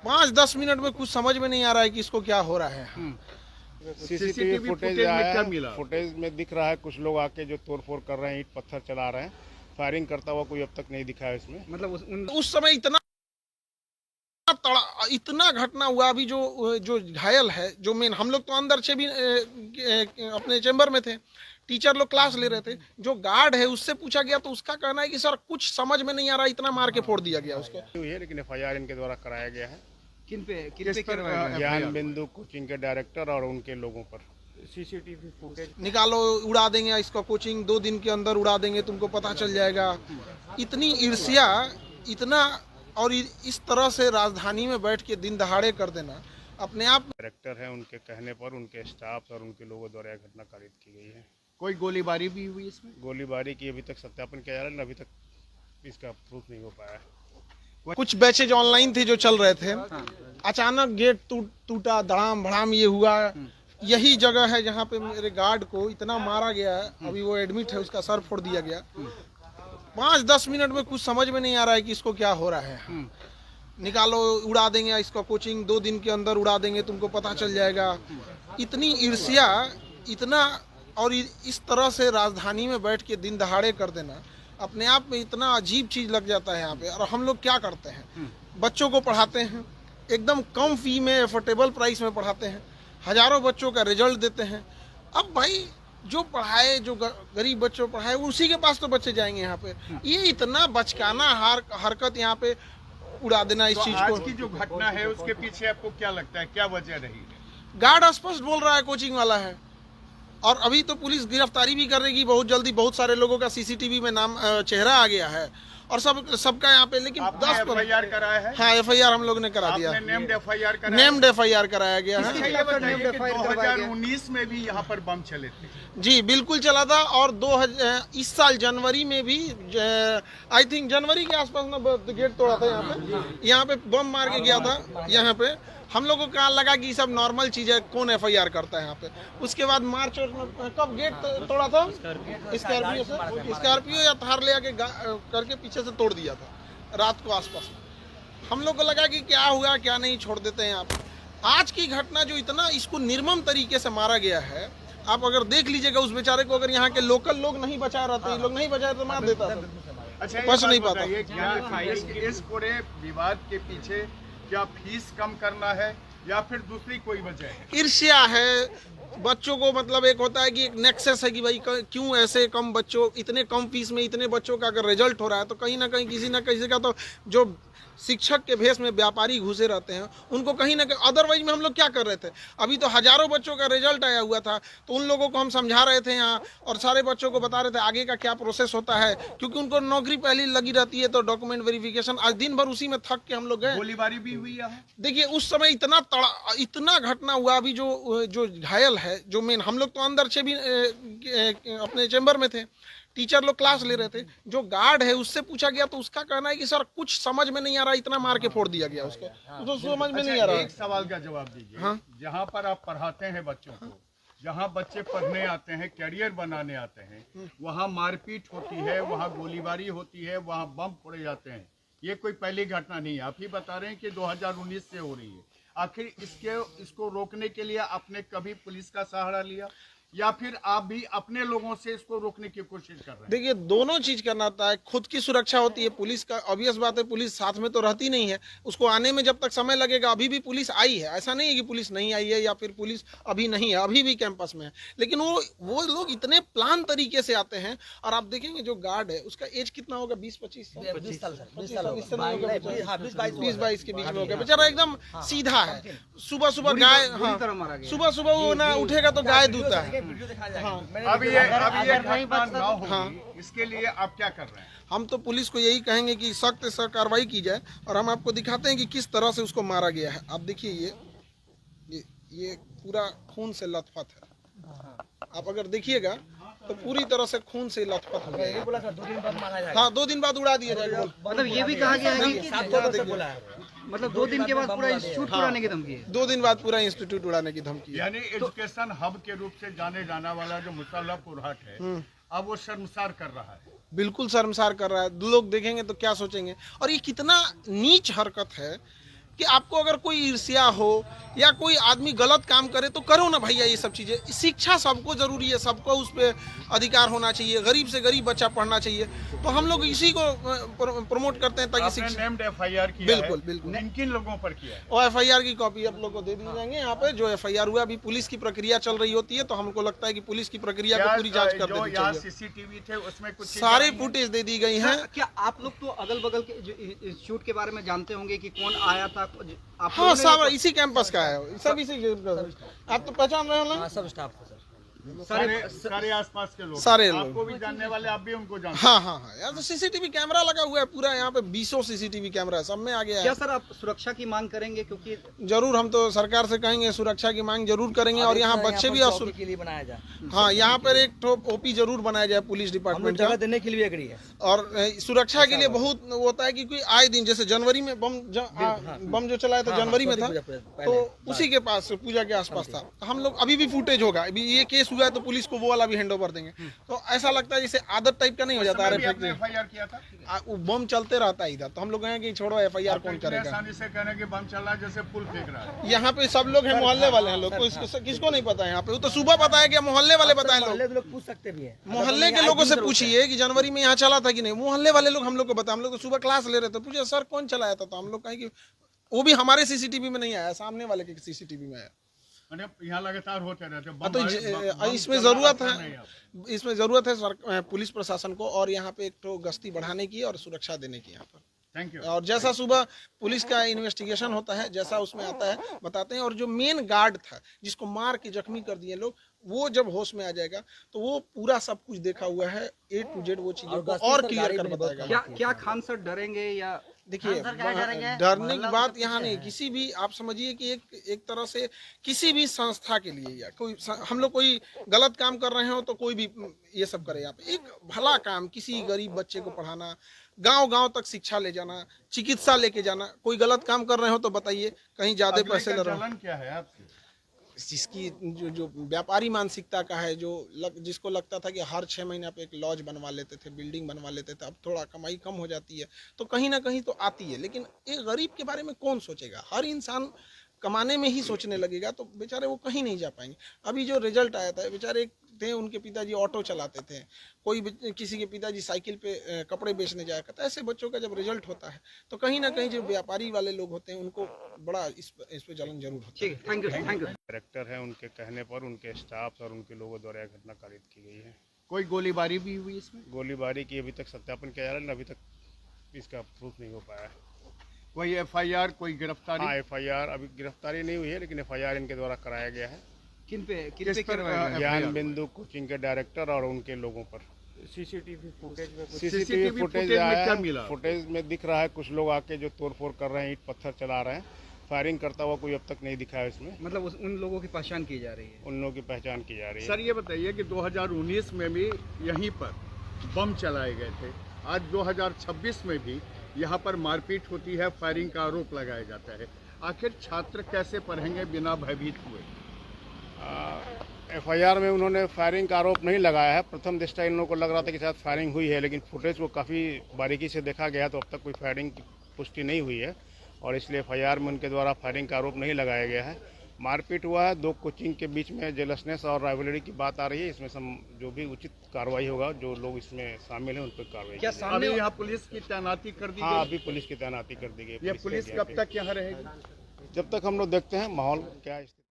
5-10 minute में कुछ समझ में नहीं आ रहा है कि इसको क्या हो रहा है। सीसीटीवी फुटेज में क्या मिला? फुटेज में दिख रहा है कुछ लोग आके जो तोड़फोड़ कर रहे हैं, ईंट पत्थर चला रहे हैं। फायरिंग करता हुआ कोई अब तक नहीं दिखा है इसमें। मतलब उस समय इतना घटना हुआ। अभी जो घायल है, जो मेन, हम लोग तो अंदर से भी अपने चैम्बर में थे, टीचर लोग क्लास ले रहे थे। जो गार्ड है उससे पूछा गया तो उसका कहना है कि सर कुछ समझ में नहीं आ रहा, इतना मार के फोड़ दिया गया उसको। लेकिन FIR इनके द्वारा कराया गया है। किन पे करवाया गया? ज्ञान बिंदु कोचिंग के डायरेक्टर और उनके लोगों पर। सीसीटीवी फुटेज निकालो, उड़ा देंगे इसका कोचिंग, 2 दिन के अंदर उड़ा देंगे, तुमको पता चल जाएगा। इतनी ईर्ष्या, इतना, और इस तरह से राजधानी में बैठ के दिन दहाड़े कर देना अपने आप। डायरेक्टर है, उनके कहने पर उनके स्टाफ और उनके लोगों द्वारा यह घटना कारित की गई है। कोई गोलीबारी भी हुई इसमें? गोलीबारी की अभी तक सत्यापन किया जा रहा है, अभी तक इसका प्रूफ नहीं हो पाया है। कुछ बैचेज ऑनलाइन थे जो चल रहे थे, अचानक गेट टूटा, धड़ाम भड़ाम ये हुआ। यही जगह है जहाँ पे मेरे गार्ड को इतना मारा गया है, अभी वो एडमिट है, उसका सर फोड़ दिया गया। 5-10 मिनट में कुछ समझ में नहीं आ रहा है कि इसको क्या हो रहा है। निकालो, उड़ा देंगे इसका कोचिंग, 2 दिन के अंदर उड़ा देंगे, तुमको पता चल जाएगा। इतनी ईर्ष्या, इतना, और इस तरह से राजधानी में बैठ के दिन दहाड़े कर देना अपने आप में इतना अजीब चीज लग जाता है यहाँ पे। और हम लोग क्या करते हैं, बच्चों को पढ़ाते हैं, एकदम कम फी में, एफोर्डेबल प्राइस में पढ़ाते हैं, हजारों बच्चों का रिजल्ट देते हैं। अब भाई जो पढ़ाए, जो गरीब बच्चों पढ़ाए, उसी के पास तो बच्चे जाएंगे यहाँ पे। ये इतना बचकाना हरकत यहाँ पे उड़ा देना इस चीज को। आज की जो घटना है उसके पीछे आपको क्या लगता है, क्या वजह रही है? गार्ड स्पष्ट बोल रहा है कोचिंग वाला है, और अभी तो पुलिस गिरफ्तारी भी करेगी बहुत जल्दी। बहुत सारे लोगों का सीसीटीवी में नाम, चेहरा आ गया है, और सबका यहाँ पे। लेकिन 10 FIR कराया है? हाँ, FIR हम लोग ने करा दिया। नेम्ड FIR कराया? नेम्ड FIR कराया गया है। 2019 में भी यहाँ पर बम चले थे। जी बिल्कुल चला था, और इस साल जनवरी में भी, आई थिंक जनवरी के आसपास ना गेट तोड़ा था यहाँ पे बम मार के गया था यहाँ पे। हम लोगों को लगा कि सब नॉर्मल चीज है, कौन FIR करता है यहाँ पे। उसके बाद मार्च कब गेट तोड़ा था, स्कॉर्पियो या थार ले आके करके पीछे से तोड़ दिया था रात को आसपास। हम लोग को लगा कि क्या हुआ क्या नहीं, छोड़ देते हैं आप। आज की घटना जो इतना इसको निर्मम तरीके से मारा गया है, आप अगर देख लीजिएगा उस बेचारे को, अगर यहाँ के लोकल लोग नहीं बचा रहते, लोग नहीं बचाए तो मार देता था। अच्छा, बच नहीं पाता। इस पूरे विवाद के पीछे क्या फीस कम करना है या फिर दूसरी कोई वजह है? ईर्ष्या है बच्चों को। मतलब एक होता है कि एक नेक्सस है कि भाई क्यों ऐसे कम बच्चों, इतने कम फीस में इतने बच्चों का अगर रिजल्ट हो रहा है, तो कहीं ना कहीं किसी ना किसी का, तो जो शिक्षक के भेष में व्यापारी घुसे रहते हैं उनको कहीं ना कहीं। अदरवाइज में हम लोग क्या कर रहे थे, अभी तो हजारों बच्चों का रिजल्ट आया हुआ था, तो उन लोगों को हम समझा रहे थे यहाँ, और सारे बच्चों को बता रहे थे आगे का क्या प्रोसेस होता है, क्योंकि उनको नौकरी पहले लगी रहती है, तो डॉक्यूमेंट वेरिफिकेशन। आज दिन भर उसी में थक के हम लोग गए। गोलीबारी भी हुई है? देखिए उस समय इतना घटना हुआ। अभी जो घायल है, जो मेन, हम लोग तो अंदर से भी अपने चैम्बर में थे, टीचर लोग क्लास ले रहे थे। जो गार्ड है उससे पूछा गया तो उसका कहना है कि सर कुछ समझ में नहीं आ रहा, इतना मार के फोड़ दिया गया उसको। तो समझ में नहीं आ रहा। एक सवाल का जवाब दीजिए। हाँ? जहाँ पर आप पढ़ाते हैं बच्चों को, जहाँ बच्चे पढ़ने आते हैं, कैरियर बनाने आते हैं, वहाँ मारपीट होती है, वहाँ गोलीबारी होती है, वहाँ बम फोड़े जाते हैं। ये कोई पहली घटना नहीं है। आप ही बता रहे हैं कि 2019 से हो रही है। आखिर इसको रोकने के लिए आपने कभी पुलिस का सहारा लिया, या फिर आप भी अपने लोगों से इसको रोकने की कोशिश कर रहे हैं? देखिए दोनों चीज करना होता है। खुद की सुरक्षा होती है, पुलिस का ऑब्वियस बात है, पुलिस साथ में तो रहती नहीं है, उसको आने में जब तक समय लगेगा। अभी भी पुलिस आई है, ऐसा नहीं है कि पुलिस नहीं आई है या फिर पुलिस अभी नहीं है, अभी भी कैंपस में है। लेकिन वो लोग इतने प्लान तरीके से आते हैं। और आप देखेंगे जो गार्ड है उसका एज कितना होगा, 20-25 साल, 20 22 के बीच में होगा। बेचारा एकदम सीधा है। सुबह सुबह गाय, सुबह सुबह वो ना उठेगा तो गाय दूता है। अब ये घटना न हो, इसके लिए आप क्या कर रहे हैं? हम तो पुलिस को यही कहेंगे कि सख्त से कार्रवाई की जाए, और हम आपको दिखाते हैं कि किस तरह से उसको मारा गया है। आप देखिए ये पूरा खून से लथपथ है। आप अगर देखिएगा तो पूरी तरह से खून से लथपथ हो गया। 2 दिन बाद उड़ा दिया जाएगा। मतलब ये भी कहा गया है कि मतलब 2 दिन के बाद पूरा इंस्टीट्यूट उड़ाने की धमकी है। 2 दिन बाद पूरा इंस्टीट्यूट उड़ाने की धमकी। यानी एजुकेशन हब के रूप से जाने जाना वाला जो मुसल्लहपुर हाट है, अब वो शर्मसार कर रहा है। बिल्कुल शर्मसार कर रहा है। लोग देखेंगे तो क्या सोचेंगे। और ये कितना नीच हरकत है कि आपको अगर कोई ईर्ष्या हो या कोई आदमी गलत काम करे तो करो ना भैया। ये सब चीज़ें, शिक्षा सबको ज़रूरी है, सबको उस पर अधिकार होना चाहिए। गरीब से गरीब बच्चा पढ़ना चाहिए, तो हम लोग इसी को प्रमोट करते हैं ताकि आपने नेम्ड FIR किया बिल्कुल है, बिल्कुल। किन लोगों पर किया है? और FIR की कॉपी आप लोग को दे दी जाएंगे यहाँ पे। जो FIR हुआ, अभी पुलिस की प्रक्रिया चल रही होती है, तो हमको लगता है कि पुलिस की प्रक्रिया को पूरी जांच कर जो देनी यहाँ चाहिए। CCTV थे उसमें कुछ सारे फुटेज दे दी गई हैं। क्या आप लोग तो अगल बगल के जो इंस्टीट्यूट के बारे में जानते होंगे कि कौन आया था? आप हाँ, लोगों ने सब तो- इसी कैंपस का है, सब इसी आप तो पहचान रहे हो ना? सब स्टाफ को सर। सारे आसपास के लोग, सारे लोग। आपको भी जानने वाले, आप भी उनको जानते हाँ हाँ हाँ, यार तो CCTV कैमरा लगा हुआ है पूरा यहाँ पे, 20 CCTV कैमरा है, सब में आ गया क्या है। सर आप सुरक्षा की मांग करेंगे? क्योंकि जरूर, हम तो सरकार से कहेंगे सुरक्षा की मांग जरूर करेंगे। और यहाँ बच्चे भी चौकी के लिए बनाया जाए, हाँ, यहाँ पर एक तो OP जरूर बनाया जाए पुलिस हम लोग डिपार्टमेंट जगह का। देने के लिए भी एग्री है। और सुरक्षा के लिए बहुत वो होता है कि कोई आए दिन, जैसे जनवरी में बम जो चलाया था जनवरी में था, तो उसी के पास पूजा के आसपास था। हम लोग अभी भी फुटेज होगा, अभी ये केस हुआ है तो पुलिस को वो वाला भी हैंड ओवर देंगे। तो ऐसा लगता है जैसे आदत टाइप का नहीं हो जाता है। आपने FIR किया था? वो बम चलते रहता है इधर, तो हम लोग कहें कि छोड़ो FIR कौन इतने करेगा। आसानी से कहने कि बम चल रहा है जैसे पुल फेंक रहा है। यहाँ पे सब लोग हैं, मोहल्ले वाले हैं लोग, किसको नहीं पता है यहाँ पे? वो तो सुबह पता है, क्या मोहल्ले वाले बताए लोग? मोहल्ले के लोग पूछ सकते भी हैं। मोहल्ले के लोगों से पूछिए कि जनवरी में यहाँ चला था कि नहीं। मोहल्ले वाले लोग हम लोग को बताए, हम लोग तो सुबह क्लास ले रहे थे, पूछे सर कौन चलाया था, तो हम लोग कहें कि वो भी हमारे CCTV में नहीं आया, सामने वाले के CCTV में आया। यहाँ लगातार होते रहते हैं। तो इसमें ज़रूरत है, पुलिस प्रशासन को और यहाँ पे एक तो गश्ती बढ़ाने की और सुरक्षा देने की यहाँ पर। Thank you. और जैसा सुबह पुलिस का इन्वेस्टिगेशन होता है, जैसा उसमें आता है बताते हैं। और जो मेन गार्ड था जिसको मार के जख्मी कर दिए लोग, वो जब होश में आ जाएगा तो वो पूरा सब कुछ देखा हुआ है, A to Z वो चीज़ों को और क्लियर कर बताएगा। क्या खान सर डरेंगे या? देखिए, डरने की बात यहाँ नहीं, किसी भी आप समझिए कि एक तरह से किसी भी संस्था के लिए या कोई हम लोग कोई गलत काम कर रहे हो तो कोई भी ये सब करे। यहाँ पे एक भला काम, किसी गरीब बच्चे को पढ़ाना, गांव-गांव तक शिक्षा ले जाना, चिकित्सा लेके जाना। कोई गलत काम कर रहे हो तो बताइए, कहीं ज्यादा पैसे ले रहे हो। चलन क्या है आपकी? जिसकी जो व्यापारी मानसिकता का है, जिसको लगता था कि हर 6 महीने पे एक लॉज बनवा लेते थे, बिल्डिंग बनवा लेते थे, अब थोड़ा कमाई कम हो जाती है तो कहीं ना कहीं तो आती है। लेकिन एक गरीब के बारे में कौन सोचेगा? हर इंसान कमाने में ही सोचने लगेगा, तो बेचारे वो कहीं नहीं जा पाएंगे। अभी जो रिजल्ट आया था, बेचारे थे, उनके पिताजी ऑटो चलाते थे, किसी के पिताजी साइकिल पे कपड़े बेचने जाया करता। ऐसे बच्चों का जब रिजल्ट होता है तो कहीं ना कहीं जो व्यापारी वाले लोग होते हैं उनको बड़ा इस पे जलन जरूर होता है। ठीक है, thank you thank you. Director है, उनके कहने पर उनके स्टाफ और उनके लोगों द्वारा यह घटना कारित की गई है। कोई गोलीबारी भी हुई इसमें? गोलीबारी की अभी तक सत्यापन किया जा रहा है, अभी तक इसका प्रूफ नहीं हो पाया है। कोई FIR, कोई गिरफ्तारी? हाँ, FIR अभी गिरफ्तारी नहीं हुई है, लेकिन FIR इनके द्वारा कराया गया है। किन पे किस पर ज्ञान बिंदु कोचिंग के डायरेक्टर और उनके लोगों पर। CCTV फुटेज फुटेज में आया क्या है, मिला? फुटेज में दिख रहा है कुछ लोग आके जो तोड़फोड़ कर रहे हैं, ईंट पत्थर चला रहे हैं। फायरिंग करता हुआ कोई अब तक नहीं दिखा है इसमें। मतलब उन लोगों की पहचान की जा रही है? उन लोगों की पहचान की जा रही है। सर ये बताइए कि 2019 में भी यहीं पर बम चलाए गए थे, आज 2026 में भी यहाँ पर मारपीट होती है, फायरिंग का आरोप लगाया जाता है। आखिर छात्र कैसे पढ़ेंगे बिना भयभीत हुए? FIR में उन्होंने फायरिंग का आरोप नहीं लगाया है। प्रथम दृष्टया इन लोगों को लग रहा था कि शायद फायरिंग हुई है, लेकिन फुटेज को काफ़ी बारीकी से देखा गया तो अब तक कोई फायरिंग की पुष्टि नहीं हुई है और इसलिए FIR में उनके द्वारा फायरिंग का आरोप नहीं लगाया गया है। मारपीट हुआ है, 2 कोचिंग के बीच में जेलसनेस और राइवलरी की बात आ रही है। इसमें जो भी उचित कार्रवाई होगा, जो लोग इसमें शामिल हैं उन पर कार्रवाई। क्या अभी यहाँ पुलिस की तैनाती कर दी हाँ, गई? अभी पुलिस की तैनाती कर दी गई। ये पुलिस कब तक यहाँ रहेगी? जब तक हम लोग देखते हैं माहौल क्या है।